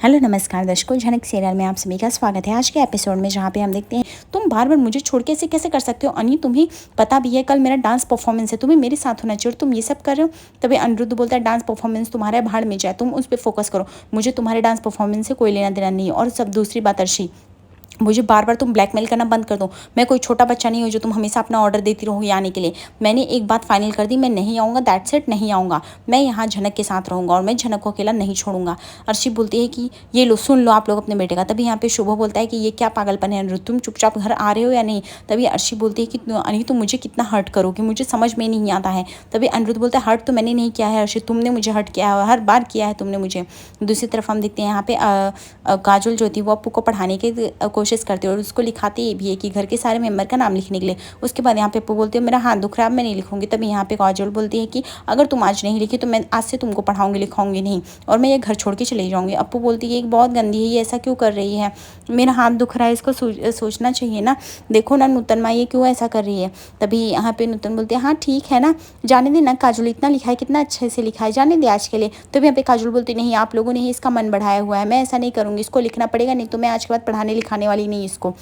Hello नमस्कार दर्शकों, झनक सीरियल में आप सभी का स्वागत है। आज के एपिसोड में जहाँ पे हम देखते हैं तुम बार बार मुझे छोड़ के ऐसे कैसे कर सकते हो अनी, तुम्हें पता भी है कल मेरा डांस परफॉर्मेंस है, तुम्हें मेरे साथ होना चाहिए और तुम ये सब कर रहे हो। तभी अनिरुद्ध बोलता है डांस परफॉर्मेंस तुम्हारा भाड़ में जाए, तुम उस पर फोकस करो, मुझे तुम्हारे डांस परफॉर्मेंस से कोई लेना देना नहीं है। और सब दूसरी बात अर्शी, मुझे बार बार तुम ब्लैकमेल करना बंद कर दो। मैं कोई छोटा बच्चा नहीं हूँ जो तुम हमेशा अपना ऑर्डर देती रहो आने के लिए। मैंने एक बात फाइनल कर दी, मैं नहीं आऊँगा, दैट्स इट, नहीं आऊँगा। मैं यहाँ झनक के साथ रहूँगा और मैं झनक को अकेला नहीं छोड़ूंगा। अर्शी बोलती है कि ये लो सुन लो आप लोग अपने बेटे का। तभी यहाँ पे शुभ बोलता है कि ये क्या पागलपन है अनिरुद्ध, तुम चुपचाप घर आ रहे हो या नहीं। तभी अर्शी बोलती है कि अनी तुम मुझे कितना हर्ट करोगे, मुझे समझ में नहीं आता है। तभी अनिरुद्ध बोलता है हर्ट तो मैंने नहीं किया है अर्शी, तुमने मुझे हर्ट किया है, हर बार किया है तुमने मुझे। दूसरी तरफ हम देखते हैं यहाँ पे काजल जो थी वो अप्पू को पढ़ाने की कोशिश करती है और उसको लिखाती भी है कि घर के सारे मेंबर का नाम लिखने के लिए। उसके बाद यहाँ पे अप्पू बोलती है मेरा हाथ दुख रहा है, मैं नहीं लिखूंगी। तभी यहाँ पे काजल बोलती है कि अगर तुम आज नहीं लिखी तो मैं आज से तुमको पढ़ाऊंगी लिखाऊंगी नहीं और मैं ये घर छोड़ के चली जाऊंगी। अप्पू बोलती है एक बहुत गंदी है, ये ऐसा क्यों कर रही है, मेरा हाथ दुख रहा है, इसको सोचना चाहिए ना, देखो ना नूतन माँ ये क्यों ऐसा कर रही है। तभी यहाँ पे नूतन बोलती है हाँ ठीक है ना, जाने दे ना काजल, इतना लिखा है कितना अच्छे से लिखा है, जाने दे आज के लिए। तभी यहाँ पे काजल बोलती नहीं आप लोगों ने ही इसका मन बढ़ाया हुआ है, मैं ऐसा नहीं करूँगी, इसको लिखना पड़ेगा, नहीं तो मैं आज के बाद पढ़ाने लिखाने वाली नहीं इसको।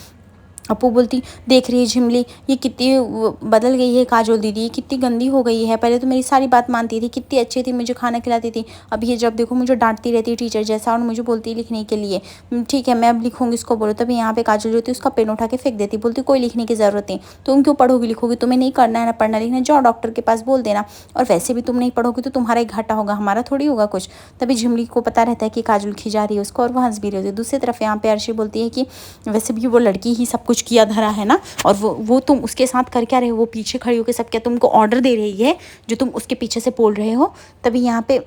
अप्पू बोलती देख रही है झिमली ये कितनी बदल गई है, काजल दीदी ये कितनी गंदी हो गई है, पहले तो मेरी सारी बात मानती थी, कितनी अच्छी थी, मुझे खाना खिलाती थी, अब ये जब देखो मुझे डांटती रहती है टीचर जैसा और मुझे बोलती है लिखने के लिए। ठीक है मैं अब लिखूंगी इसको बोलो। तभी यहाँ पे काजल जो थी उसका पेन उठा के फेंक देती, बोलती कोई लिखने की ज़रूरत नहीं, तुम क्यों पढ़ोगी लिखोगी, तुम्हें नहीं करना है ना पढ़ना लिखना, जाओ डॉक्टर के पास बोल देना, और वैसे भी तुम नहीं पढ़ोगी तो तुम्हारा ही घाटा होगा, हमारा थोड़ी होगा कुछ। तभी झिमली को पता रहता है कि काजल खिजा रही है उसको और वो हंस भी रही होती है। दूसरी तरफ यहाँ पे अर्शी बोलती है कि वैसे भी वो लड़की ही सब कुछ किया धरा है ना, और वो तुम उसके साथ कर क्या रहे हो, वो पीछे खड़ी होकर सब क्या तुमको ऑर्डर दे रही है जो तुम उसके पीछे से बोल रहे हो। तभी यहाँ पे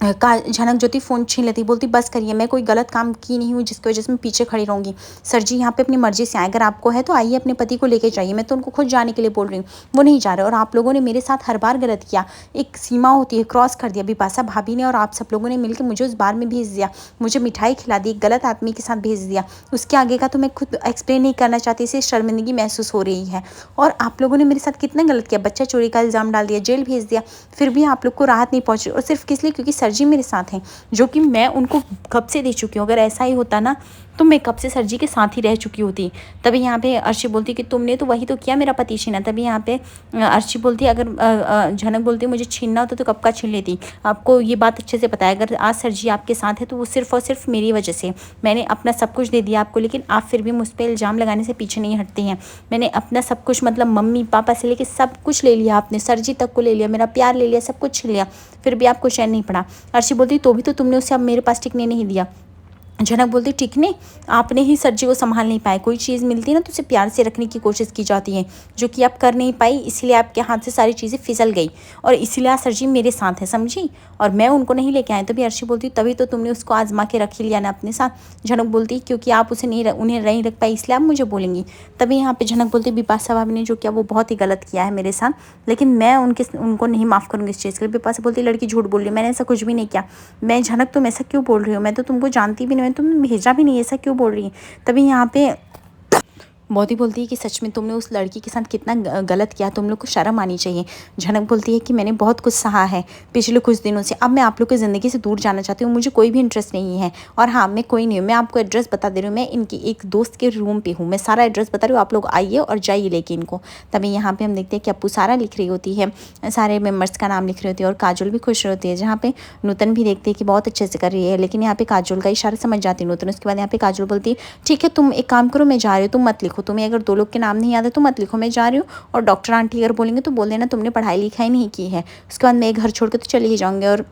झनक जो थी फ़ोन छीन लेती, बोलती बस करिए, मैं कोई गलत काम की नहीं हूँ जिसकी वजह से मैं पीछे खड़ी रहूँगी। सर जी यहाँ पे अपनी मर्जी से आए, अगर आपको है तो आइए अपने पति को लेके जाइए, मैं तो उनको खुद जाने के लिए बोल रही हूँ, वो नहीं जा रहे। और आप लोगों ने मेरे साथ हर बार गलत किया, एक सीमा होती है, क्रॉस कर दिया। बिपाशा भाभी ने और आप सब लोगों ने मिलकर मुझे उस बार में भेज दिया, मुझे मिठाई खिला दी, गलत आदमी के साथ भेज दिया, उसके आगे का तो मैं खुद एक्सप्लेन नहीं करना चाहती, इससे शर्मिंदगी महसूस हो रही है। और आप लोगों ने मेरे साथ कितना गलत किया, बच्चा चोरी का इल्ज़ाम डाल दिया, जेल भेज दिया, फिर भी आप लोग को राहत नहीं पहुँची, और सिर्फ किस लिए, क्योंकि सर जी मेरे साथ हैं, जो कि मैं उनको कब से दे चुकी हूँ। अगर ऐसा ही होता ना तो मैं कब से सर जी के साथ ही रह चुकी होती। तभी यहाँ पे अर्शी बोलती कि तुमने तो वही तो किया, मेरा पति छीना। तभी यहाँ पे अर्शी बोलती अगर झनक बोलती मुझे छीनना होता तो कब का छीन लेती, आपको ये बात अच्छे से पता है, अगर आज सर जी आपके साथ है तो वो सिर्फ और सिर्फ मेरी वजह से, मैंने अपना सब कुछ दे दिया आपको, लेकिन आप फिर भी मुझ पर इल्ज़ाम लगाने से पीछे नहीं हटते हैं। मैंने अपना सब कुछ, मतलब मम्मी पापा से लेकर सब कुछ ले लिया आपने, सर जी तक को ले लिया, मेरा प्यार ले लिया, सब कुछ लिया, फिर भी आपको चैन नहीं पड़ा। अर्शी बोलती तो भी तो तुमने उसे अब मेरे पास टिकने नहीं दिया। झनक बोलती टिकने, आपने ही सर जी को संभाल नहीं पाए, कोई चीज़ मिलती है ना तो उसे प्यार से रखने की कोशिश की जाती है, जो कि आप कर नहीं पाई, इसलिए आपके हाथ से सारी चीज़ें फिसल गई, और इसीलिए सर जी मेरे साथ है, समझी, और मैं उनको नहीं लेके आए। तभी अर्शी बोलती तभी तो तुमने उसको आजमा के रख ही लिया ना अपने साथ। झनक बोलती क्योंकि आप उसे उन्हें नहीं रख पाई इसलिए आप मुझे बोलेंगी। तभी यहाँ पे झनक बोलती बिपाशा भाभी ने जो किया वो बहुत ही गलत किया है मेरे साथ, लेकिन मैं उनको नहीं माफ़ करूँगी इस चीज़ के लिए। बिपाशा बोलती लड़की झूठ बोल रही है, मैंने ऐसा कुछ भी नहीं किया। मैं झनक तुम ऐसा क्यों बोल रही हो, मैं तो तुमको जानती भी नहीं, तुमने भेजा भी नहीं, ऐसा क्यों बोल रही है। तभी यहाँ पे बहुत ही बोलती है कि सच में तुमने उस लड़की के साथ कितना गलत किया, तुम लोग को शर्म आनी चाहिए। झनक बोलती है कि मैंने बहुत कुछ सहा है पिछले कुछ दिनों से, अब मैं आप लोग की ज़िंदगी से दूर जाना चाहती हूँ, मुझे कोई भी इंटरेस्ट नहीं है। और हाँ मैं कोई नहीं हूँ, मैं आपको एड्रेस बता दे रही हूँ, मैं इनकी एक दोस्त के रूम पे हूँ, मैं सारा एड्रेस बता रही हूँ, आप लोग आइए और जाइए लेके इनको। तभी यहाँ पे हम देखते हैं कि अप्पू सारा लिख रही होती है, सारे मेम्बर्स का नाम लिख रही होती है, और काजल भी खुश होती है। जहाँ पे नूतन भी देखते हैं कि बहुत अच्छे से कर रही है, लेकिन यहाँ पे काजल का इशारा समझ जाती है नूतन। उसके बाद यहाँ पे काजल बोलती है ठीक है तुम एक काम करो, मैं जा रही हूँ, तुम मत लिखो, तुम्हें अगर 2 लोग के नाम नहीं याद है तो मत लिखो, मैं जा रही हूँ, और डॉक्टर आंटी अगर बोलेंगे तो बोल देना तुमने पढ़ाई लिखाई नहीं की है, उसके बाद मैं घर छोड़ के तो चले ही जाऊँगी, और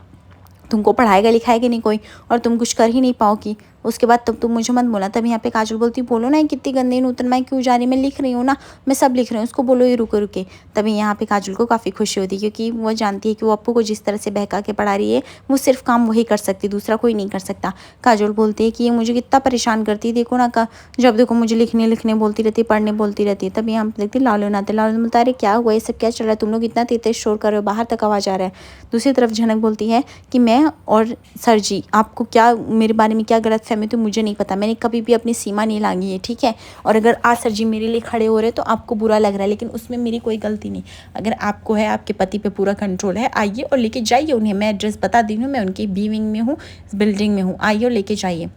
तुमको पढ़ाएगा लिखाएगा नहीं कोई, और तुम कुछ कर ही नहीं पाओगी, उसके बाद तब तुम मुझे मत बोला। तभी यहाँ पे काजल बोलती बोलो ना कितनी गंदी नूतन मैं क्यों जा रही, मैं लिख रही हूँ ना, मैं सब लिख रही हूँ, उसको बोलो ये रुके रुके। तभी यहाँ पे काजल को काफ़ी खुशी होती है, क्योंकि वो जानती है कि वो अप्पू को जिस तरह से बहका के पढ़ा रही है वो सिर्फ काम वही कर सकती, दूसरा कोई नहीं कर सकता। काजल बोलती है कि ये मुझे कितना परेशान करती है, देखो ना जब देखो मुझे लिखने लिखने बोलती रहती है, पढ़ने बोलती रहती है। तभी यहाँ पे देखती लालू नाते, लालू बोलता अरे क्या हुआ, ये सब क्या चल रहा है, तुम लोग इतना तेज शोर कर रहे हो, बाहर तक आवाज़ आ रहा है। दूसरी तरफ झनक बोलती है कि मैं और सर जी आपको क्या मेरे बारे में क्या गलत फहमी तो मुझे नहीं पता, मैंने कभी भी अपनी सीमा नहीं लांगी है, ठीक है। और अगर आज सर जी मेरे लिए खड़े हो रहे तो आपको बुरा लग रहा है, लेकिन उसमें मेरी कोई गलती नहीं। अगर आपको है, आपके पति पे पूरा कंट्रोल है, आइए और लेके जाइए उन्हें। मैं एड्रेस बता दी हूँ, मैं उनकी बी विंग में हूँ, बिल्डिंग में हूँ, आइए और लेके जाइए,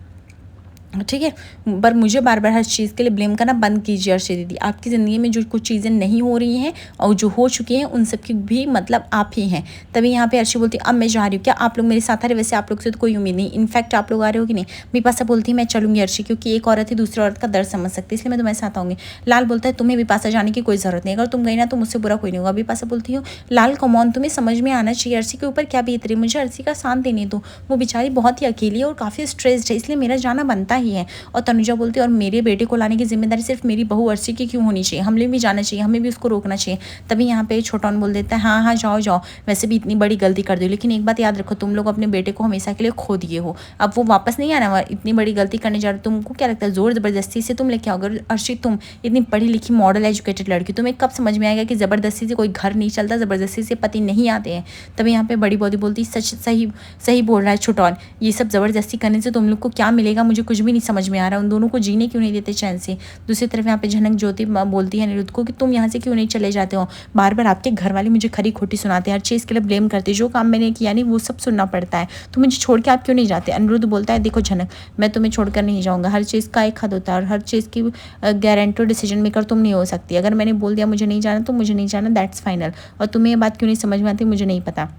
ठीक है। पर मुझे बार बार हर चीज़ के लिए ब्लेम करना बंद कीजिए अर्शी दीदी। आपकी ज़िंदगी में जो कुछ चीज़ें नहीं हो रही हैं और जो हो चुकी हैं उन सब की भी मतलब आप ही हैं। तभी यहाँ पे अर्शी बोलती अब मैं जा रही हूँ, क्या आप लोग मेरे साथ आ रहे? वैसे आप लोग से तो कोई उम्मीद नहीं, इनफैक्ट आप लोग आ रहे हो कि नहीं? बिपाशा बोलती है मैं चलूँगी अर्शी, क्योंकि एक औरत ही दूसरी औरत का दर्द समझ सकती है, इसलिए मैं तुम्हारे साथ आऊँगी। लाल बोलता है तुम्हें बिपाशा जाने की कोई ज़रूरत नहीं, अगर तुम गई ना तो मुझसे बुरा कोई नहीं होगा। बिपाशा बोलती हूँ लाल कमौन, तुम्हें समझ में आना चाहिए अर्शी के ऊपर क्या बीत रही, मुझे अर्शी का साथ देने दो, वो बेचारी बहुत ही अकेली है और काफ़ी स्ट्रेस्ड है, इसलिए मेरा जाना बनता ही है। और तनुजा बोलती है और मेरे बेटे को लाने की जिम्मेदारी सिर्फ मेरी बहू अर्शी की क्यों होनी चाहिए, हमें भी जाना चाहिए, हमें भी उसको रोकना चाहिए। तभी यहाँ पे छोटन बोल देता है हाँ हाँ जाओ जाओ, वैसे भी इतनी बड़ी गलती कर दी, लेकिन एक बात याद रखो, तुम लोग अपने बेटे को हमेशा के लिए खो दिए हो, अब वो वापस नहीं आना, इतनी बड़ी गलती करने जा रहे हो। तुमको क्या लगता है जोर ज़बरदस्ती से तुम लेके आओगे? अर्शी तुम इतनी पढ़ी लिखी मॉडल एजुकेटेड लड़की, तुम्हें कब समझ में आएगा कि ज़बरदस्ती से कोई घर नहीं चलता, ज़बरदस्ती से पति नहीं आते हैं। तभी यहाँ पे बड़ी बॉडी बोलती सच सही सही बोल रहा है छोटन, ये सब ज़बरदस्ती करने से तुम लोग को क्या मिलेगा मुझे कुछ भी नहीं समझ में आ रहा, उन दोनों को जीने क्यों नहीं देते चैन से। दूसरी तरफ यहाँ पे झनक ज्योति बोलती है अनिरुद्ध को कि तुम यहाँ से क्यों नहीं चले जाते हो, बार बार आपके घर वाले मुझे खरी खोटी सुनाते हैं, हर चीज़ के लिए ब्लेम करते हैं, जो काम मैंने किया नहीं वो सब सुनना पड़ता है, तो मुझे छोड़ के आप क्यों नहीं जाते। अनिरुद्ध बोलता है देखो झनक, मैं तुम्हें छोड़कर नहीं जाऊँगा, हर चीज़ का एक हद होता है और हर चीज़ की गारंटी डिसीजन मेकर तुम नहीं हो सकती। अगर मैंने बोल दिया मुझे नहीं जाना तो मुझे नहीं जाना, दैट्स फाइनल। और तुम्हें ये बात क्यों नहीं समझ में आती मुझे नहीं पता,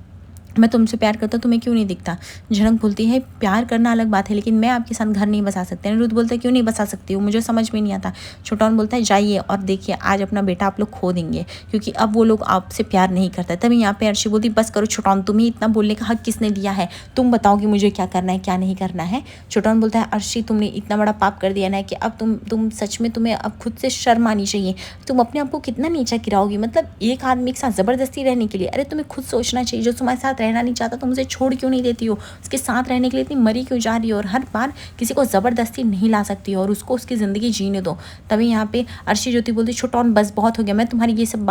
मैं तुमसे प्यार करता तुम्हें क्यों नहीं दिखता। झनक बोलती है प्यार करना अलग बात है, लेकिन मैं आपके साथ घर नहीं बसा सकती। अनिरुद्ध बोलता है क्यों नहीं बसा सकती हो, मुझे समझ में नहीं आता। छोटन बोलता है जाइए और देखिए आज अपना बेटा आप लोग खो देंगे, क्योंकि अब वो लोग आपसे प्यार नहीं करता। तभी यहाँ पे अर्शी बोलती बस करो छोटन, तुम्हें इतना बोलने का हक किसने दिया है, तुम बताओ कि मुझे क्या करना है क्या नहीं करना है। छोटन बोलता है अर्शी तुमने इतना बड़ा पाप कर दिया ना कि अब तुम सच में तुम्हें अब खुद से शर्म आनी चाहिए, तुम अपने आप को कितना नीचा गिराओगी, मतलब एक आदमी के साथ ज़बरदस्ती रहने के लिए। अरे तुम्हें खुद सोचना चाहिए, जो तुम्हारे साथ रहना नहीं चाहता तुम उसे छोड़ क्यों नहीं देती हो, उसके साथ रहने के लिए इतनी मरी क्यों जा रही हो, और हर बार किसी को ज़बरदस्ती नहीं ला सकती हो और उसको उसकी ज़िंदगी जीने दो। तभी यहाँ पे अर्शी ज्योति बोलती छोटन बस बहुत हो गया, मैं तुम्हारी ये सब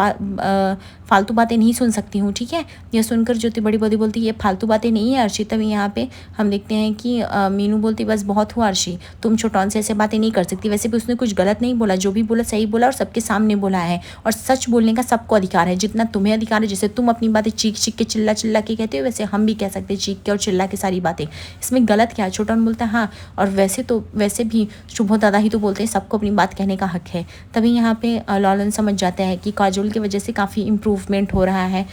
फालतू बातें नहीं सुन सकती हूँ, ठीक है। यह सुनकर ज्योति बड़ी बड़ी बोलती ये फालतू बातें नहीं है अर्शी। तभी यहाँ पे हम देखते हैं कि मीनू बोलती बस बहुत हुआ अर्शी, तुम छोटन से ऐसे बातें नहीं कर सकती। वैसे भी उसने कुछ गलत नहीं बोला, जो भी बोला सही बोला और सबके सामने बोला है, और सच बोलने का सबको अधिकार है, जितना तुम्हें अधिकार है। जैसे तुम अपनी बातें चीख चीख के चिल्ला चिल्ला के कहते हो, वैसे हम भी कह सकते हैं चीख के और चिल्ला के सारी बातें, इसमें गलत क्या है। छोटन बोलता है हाँ, और वैसे भी शुभ दादा ही तो बोलते हैं सबको अपनी बात कहने का हक है। तभी यहाँ पे लॉलन समझ जाता है कि काजोल की वजह से काफ़ी इम्प्रूवमेंट हो रहा है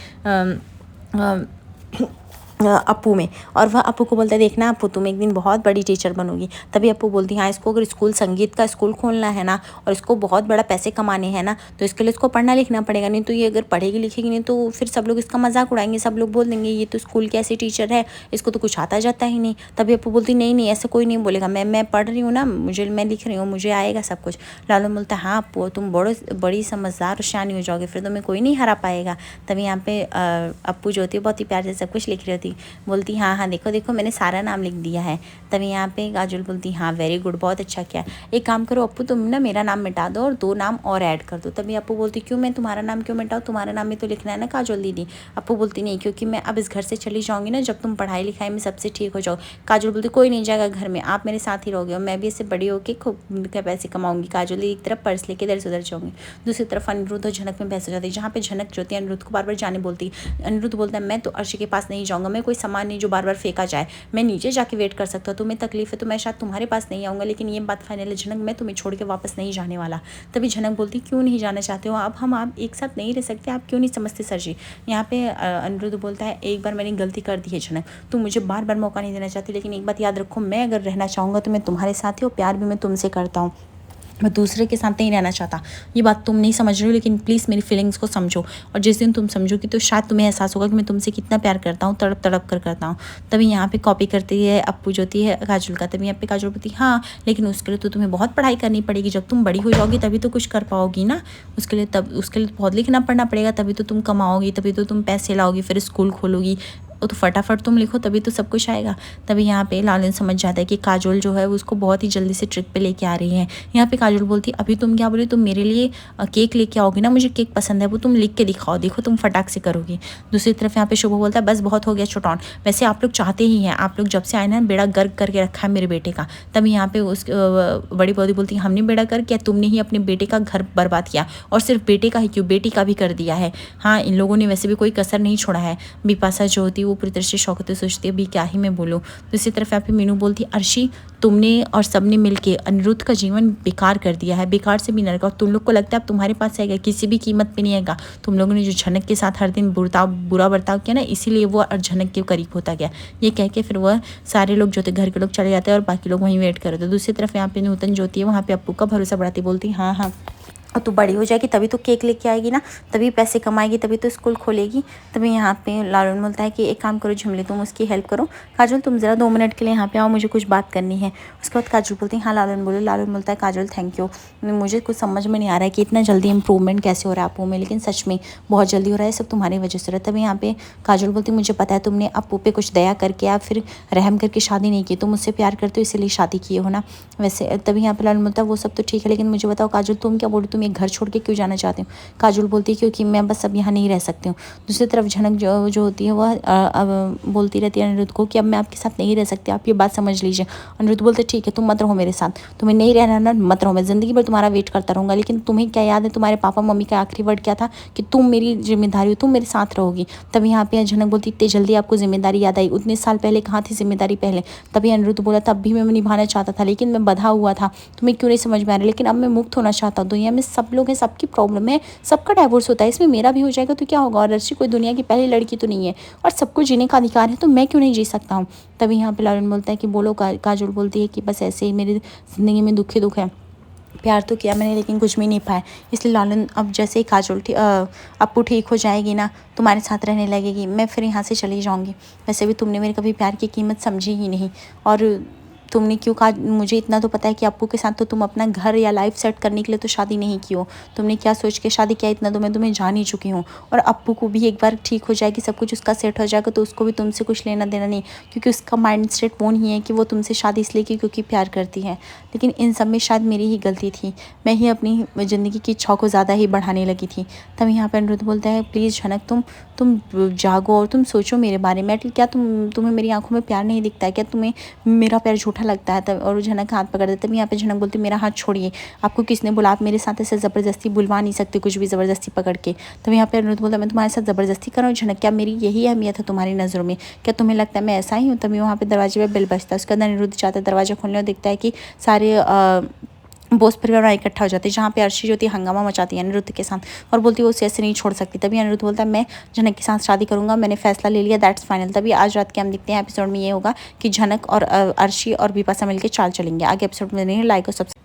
अप्पू में, और वह अप्पू को बोलता है देखना अप्पू तुम एक दिन बहुत बड़ी टीचर बनोगी। तभी अप्पू बोलती है हाँ, इसको अगर स्कूल संगीत का स्कूल खोलना है ना और इसको बहुत बड़ा पैसे कमाने हैं ना, तो इसके लिए इसको पढ़ना लिखना पड़ेगा, नहीं तो ये अगर पढ़ेगी लिखेगी नहीं तो फिर सब लोग इसका मजाक उड़ाएंगे, सब लोग बोल देंगे ये तो स्कूल की ऐसी टीचर है, इसको तो कुछ आता जाता ही नहीं। तभी अप्पू बोलती नहीं नहीं ऐसा कोई नहीं बोलेगा, मैं पढ़ रही हूँ ना, मैं लिख रही हूँ, मुझे आएगा सब कुछ। लालू बोलता है हाँ अप्पू तुम बड़ी समझदार और शानी हो जाओगे, फिर तुम्हें कोई नहीं हरा पाएगा। तभी यहाँ पे अप्पू जो होती है बहुत ही प्यार से सब कुछ लिख रही होती, बोलती हाँ हाँ देखो देखो मैंने सारा नाम लिख दिया है। तभी यहाँ पे काजोल बोलती हाँ वेरी गुड, बहुत अच्छा किया, एक काम करो अप्पू तुम ना मेरा नाम मिटा दो और 2 नाम और ऐड कर दो। तभी अप्पू बोलती क्यों, मैं तुम्हारा नाम क्यों मिटाऊँ, तुम्हारा नाम भी तो लिखना है ना काजोल दीदी। अप्पू बोलती नहीं, क्योंकि मैं अब इस घर से चली जाऊँगी ना जब तुम पढ़ाई लिखाई में सबसे ठीक हो जाओ। काजोल बोलती कोई नहीं जाएगा घर में, आप मेरे साथ ही रहोगे और मैं भी इससे बड़ी होकर खूब के पैसे कमाऊंगी। काजोल एक तरफ पर्स लेके इधर से उधर जाऊँगी, दूसरी तरफ अनिरुद्ध और झनक में बहस हो जाती है, जहाँ पे झनक जो होती है अनिरुद्ध को बार बार जाने बोलती। अनिरुद्ध बोलता है मैं तो अर्शी के पास नहीं जाऊँगा, मैं कोई सामान नहीं जो बार बार फेंका जाए, मैं नीचे जाके वेट कर सकता हूँ, तुम्हें तकलीफ है तो मैं शायद तुम्हारे पास नहीं आऊँगा, लेकिन ये बात फाइनल है झनक, मैं तुम्हें छोड़ के वापस नहीं जाने वाला। तभी झनक बोलती क्यों नहीं जाना चाहते हो अब, हम आप एक साथ नहीं रह सकते, आप क्यों नहीं समझते सर जी। यहाँ पे अनिरुद्ध बोलता है एक बार मैंने गलती कर दी है झनक, तुम मुझे बार बार मौका नहीं देना चाहती, लेकिन एक बात याद रखो मैं अगर रहना चाहूँगा तो मैं तुम्हारे साथ ही और प्यार भी मैं तुमसे करता हूँ, मैं दूसरे के साथ नहीं रहना चाहता। ये बात तुम नहीं समझ रही हो, लेकिन प्लीज़ मेरी फीलिंग्स को समझो, और जिस दिन तुम समझोगी तो शायद तुम्हें एहसास होगा कि मैं तुमसे कितना प्यार करता हूँ, तड़प तड़प कर करता हूँ। तभी यहाँ पे कॉपी करती है अप्पू जो होती है काजोल का। तभी यहाँ पे काजोल बोलती हाँ लेकिन उसके लिए तो तुम्हें बहुत पढ़ाई करनी पड़ेगी, जब तुम बड़ी हो जाओगी तभी तो कुछ कर पाओगी ना, उसके लिए बहुत लिखना पढ़ना पड़ेगा, तभी तो तुम कमाओगी, तभी तो तुम पैसे लाओगी, फिर स्कूल खोलोगी, तो फटाफट तुम लिखो तभी तो सब कुछ आएगा। तभी यहाँ पे लालन समझ जाता है कि काजोल जो है उसको बहुत ही जल्दी से ट्रिक पे लेके आ रही है। यहाँ पे काजोल बोलती अभी तुम क्या बोली, तुम मेरे लिए केक लेके आओगी ना, मुझे केक पसंद है, वो तुम लिख के दिखाओ, देखो तुम फटाक से करोगी। दूसरी तरफ यहाँ पे शुभ बोलता है बस बहुत हो गया छोटौन, वैसे आप लोग चाहते ही हैं, आप लोग जब से आए ना बेड़ा गर्क करके रखा है मेरे बेटे का। तभी यहाँ पे उस बड़ी बौदी बोलती है हमने बेड़ा गर्क किया, तुमने ही अपने बेटे का घर बर्बाद किया, और सिर्फ बेटे का ही क्यों, बेटी का भी कर दिया है। हाँ, इन लोगों ने वैसे भी कोई कसर नहीं छोड़ा है। बिपाशा जो होती है वो पूरी तरह से शौक होती सोचती है अभी क्या ही मैं बोलूँ। दूसरी तरफ यहाँ पे मीनू बोलती अर्शी तुमने और सबने मिलके अनिरुद्ध का जीवन बेकार कर दिया है, बेकार से भी नरक, और तुम लोग को लगता है अब तुम्हारे पास आएगा, किसी भी कीमत पे नहीं आएगा। तुम लोगों ने जो झनक के साथ हर दिन बुरा बर्ताव किया ना, इसीलिए वो झनक के करीब होता गया। ये कह के फिर वह सारे लोग जो थे घर के लोग चले जाते हैं और बाकी लोग वहीं वेट कर रहे थे। दूसरी तरफ यहाँ पे नूतन जो होती है वहाँ पे अप्पू का भरोसा बढ़ाती, बोलती हाँ हाँ और तू बड़ी हो जाएगी तभी तो केक लेके आएगी ना, तभी पैसे कमाएगी, तभी तो स्कूल खोलेगी। तभी यहाँ पे लालन बोलता है कि एक काम करो झिमली, तुम उसकी हेल्प करो, काजल तुम ज़रा 2 मिनट के लिए यहाँ पे आओ, मुझे कुछ बात करनी है। उसके बाद काजल बोलती है हाँ लालन बोलो। लालन बोलता है काजल थैंक यू, मुझे कुछ समझ में नहीं आ रहा है कि इतना जल्दी इंप्रूवमेंट कैसे हो रहा है अप्पू में, लेकिन सच में बहुत जल्दी हो रहा है, सब तुम्हारी वजह से हो रहा है। तभी यहाँ पे काजल बोलती मुझे पता है तुमने अप्पू पे कुछ दया करके या फिर रहम करके शादी नहीं की, तुम मुझसे प्यार करते हो इसीलिए शादी किए हो ना वैसे। तभी यहाँ पे लालन बोलता है वो सब तो ठीक है, लेकिन मुझे बताओ काजल तुम क्या बोलो, तुम ये घर छोड़ के क्यों जाना चाहते हो। काजल बोलती है क्योंकि मैं बस अब यहाँ नहीं रह सकती हूँ। दूसरी तरफ झनक जो होती है वह बोलती रहती है अनिरुद्ध को कि अब मैं आपके साथ नहीं रह सकती, आप ये बात समझ लीजिए। अनिरुद्ध बोलते ठीक है तुम मत रहो मेरे साथ, तुम्हें नहीं रहना ना मत रहो, मैं ज़िंदगी भर तुम्हारा वेट करता रहूँगा, लेकिन तुम्हें क्या याद है तुम्हारे पापा मम्मी का आखिरी वर्ड क्या था कि तुम मेरी जिम्मेदारी हो, तुम मेरे साथ रहोगी। तभी यहाँ पे झनक बोलती इतनी जल्दी आपको जिम्मेदारी याद आई, उतने साल पहले कहाँ थी जिम्मेदारी पहले। तभी अनिरुद्ध बोला तब भी मैं निभाना चाहता था, लेकिन मैं बंधा हुआ था, तुम्हें क्यों नहीं समझ में आ रहा, लेकिन अब मैं मुक्त होना चाहता हूँ। दुनिया में सब लोग हैं, सबकी प्रॉब्लम है, सबका डाइवोर्स होता है, इसमें मेरा भी हो जाएगा तो क्या होगा, और अर्शी कोई दुनिया की पहली लड़की तो नहीं है और सबको जीने का अधिकार है, तो मैं क्यों नहीं जी सकता हूँ। तभी यहाँ पे लालन बोलता है कि बोलो। काजोल बोलती है कि बस ऐसे ही मेरी ज़िंदगी में दुख ही दुख है, प्यार तो किया मैंने लेकिन कुछ भी नहीं पाया, इसलिए लालन अब जैसे ही काजोल अप्पू ठीक हो जाएगी ना, तुम्हारे साथ रहने लगेगी, मैं फिर यहाँ से चली जाऊँगी। वैसे भी तुमने मेरे कभी प्यार की कीमत समझी ही नहीं, और तुमने क्यों कहा, मुझे इतना तो पता है कि अप्पू के साथ तो तुम अपना घर या लाइफ सेट करने के लिए तो शादी नहीं की हो, तुमने क्या सोच के शादी किया इतना तो मैं तुम्हें जान ही चुकी हूँ। और अप्पू को भी एक बार ठीक हो जाएगी, सब कुछ उसका सेट हो जाएगा तो उसको भी तुमसे कुछ लेना देना नहीं, क्योंकि उसका माइंड सेट वो नहीं है कि वो तुमसे शादी इसलिए की क्योंकि प्यार करती है। लेकिन इन सब में शायद मेरी ही गलती थी, मैं ही अपनी ज़िंदगी की इच्छाओं को ज़्यादा ही बढ़ाने लगी थी। तब यहाँ पर अनिरुद्ध बोलता है प्लीज़ झनक तुम जागो और तुम सोचो मेरे बारे में, क्या तुम्हें मेरी आंखों में प्यार नहीं दिखता है, क्या तुम्हें मेरा प्यार झूठा लगता है। तब और झनक हाथ पकड़ देते, तब यहाँ पे झनक बोलती मेरा हाथ छोड़िए, आपको किसने बोला, आप मेरे साथ ऐसे ज़बरदस्ती बुलवा नहीं सकते कुछ भी ज़बरदस्ती पकड़ के। तब यहाँ पे अनिरुद्ध बोलता मैं तुम्हारे साथ ज़बरदस्ती कर रहा हूँ झनक, क्या मेरी यही अहमियत है तुम्हारी नज़रों में, क्या तुम्हें लगता है मैं ऐसा ही हूँ। तभी वहाँ पे दरवाजे पर बेल बजता है, उसके अंदर अनिरुद्ध जाता है, दरवाजा खोलने और दिखता है कि सारे बोस परिवार इकट्ठा हो जाते हैं, जहाँ पे अर्शी जो होती है हंगामा मचाती है अनिरुद्ध के साथ और बोलती है वो उसे ऐसे नहीं छोड़ सकती। तभी अनिरुद्ध बोलता है मैं झनक के साथ शादी करूंगा, मैंने फैसला ले लिया, दैट्स फाइनल। तभी आज रात के हम देखते हैं एपिसोड में ये होगा कि झनक और अर्शी और बिपाशा मिलकर चाल चलेंगे। आगे एपिसोड में नहीं लाइक और सब्सक्राइब